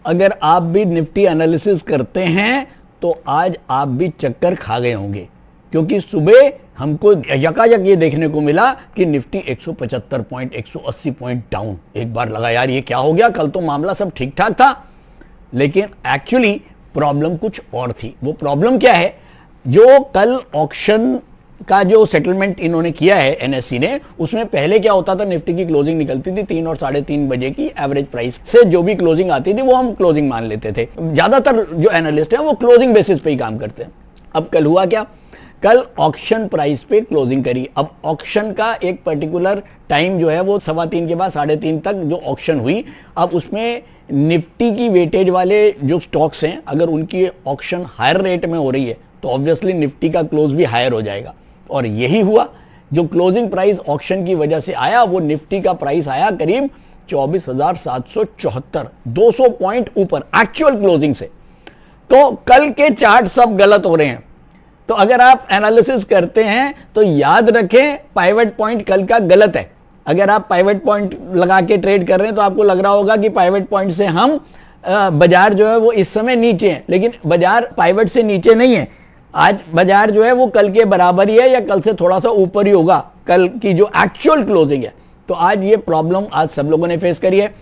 अगर आप भी निफ्टी एनालिसिस करते हैं तो आज आप भी चक्कर खा गए होंगे, क्योंकि सुबह हमको यकायक ये देखने को मिला कि निफ्टी 175 पॉइंट 180 पॉइंट डाउन। एक बार लगा यार ये क्या हो गया, कल तो मामला सब ठीक ठाक था। लेकिन एक्चुअली प्रॉब्लम कुछ और थी। वो प्रॉब्लम क्या है, जो कल ऑक्शन का जो सेटलमेंट इन्होंने किया है एनएससी ने, उसमें पहले क्या होता था, निफ्टी की क्लोजिंग निकलती थी 3 और 3:30 बजे की एवरेज प्राइस से, जो भी क्लोजिंग आती थी वो हम क्लोजिंग मान लेते थे। ज्यादातर जो एनालिस्ट हैं वो क्लोजिंग बेसिस पे ही काम करते हैं। अब कल हुआ क्या, कल ऑक्शन प्राइस पे क्लोजिंग करी। अब ऑक्शन का एक पर्टिकुलर टाइम जो है वो 3:15 के बाद 3:30 तक जो ऑक्शन हुई, अब उसमें निफ्टी की वेटेज वाले जो स्टॉक्स हैं, अगर उनकी ऑक्शन हायर रेट में हो रही है तो ऑब्वियसली निफ्टी का क्लोज भी हायर हो जाएगा। और यही हुआ, जो क्लोजिंग प्राइस ऑक्शन की वजह से आया वो निफ्टी का प्राइस आया करीब 24,774, 200 पॉइंट ऊपर एक्चुअल क्लोजिंग से। तो कल के चार्ट सब गलत हो रहे हैं। तो अगर आप एनालिसिस करते हैं तो याद रखें पाइवट पॉइंट कल का गलत है। अगर आप पाइवट पॉइंट लगा के ट्रेड कर रहे हैं तो आपको लग रहा होगा कि पाइवट पॉइंट से हम बाजार जो है वो इस समय नीचे है, लेकिन बाजार पाइवट से नीचे नहीं है। आज बाजार जो है वो कल के बराबर ही है या कल से थोड़ा सा ऊपर ही होगा, कल की जो एक्चुअल क्लोजिंग है। तो आज ये प्रॉब्लम आज सब लोगों ने फेस करी है।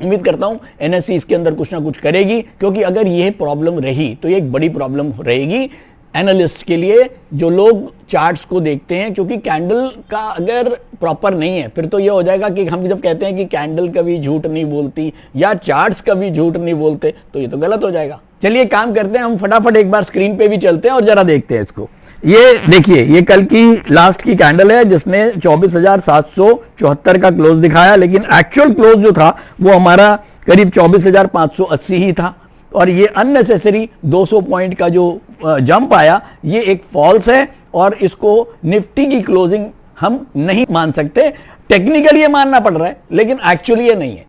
उम्मीद करता हूं एनएससी इसके अंदर कुछ ना कुछ करेगी, क्योंकि अगर ये प्रॉब्लम रही तो ये एक बड़ी प्रॉब्लम रहेगी एनालिस्ट के लिए, जो लोग चार्ट्स को देखते हैं। क्योंकि कैंडल का अगर प्रॉपर नहीं है फिर तो ये हो जाएगा कि हम जब कहते हैं कि कैंडल कभी झूठ नहीं बोलती या चार्ट्स कभी झूठ नहीं बोलते, तो ये तो गलत हो जाएगा। चलिए काम करते हैं, हम फटाफट एक बार स्क्रीन पे भी चलते हैं और जरा देखते हैं इसको। ये देखिए, ये कल की लास्ट की कैंडल है जिसने 24,774 का क्लोज दिखाया, लेकिन एक्चुअल क्लोज जो था वो हमारा करीब 24,580 ही था। और ये अननेसेसरी 200 पॉइंट का जो जंप आया ये एक फॉल्स है, और इसको निफ्टी की क्लोजिंग हम नहीं मान सकते। टेक्निकली ये मानना पड़ रहा है लेकिन एक्चुअली ये नहीं है।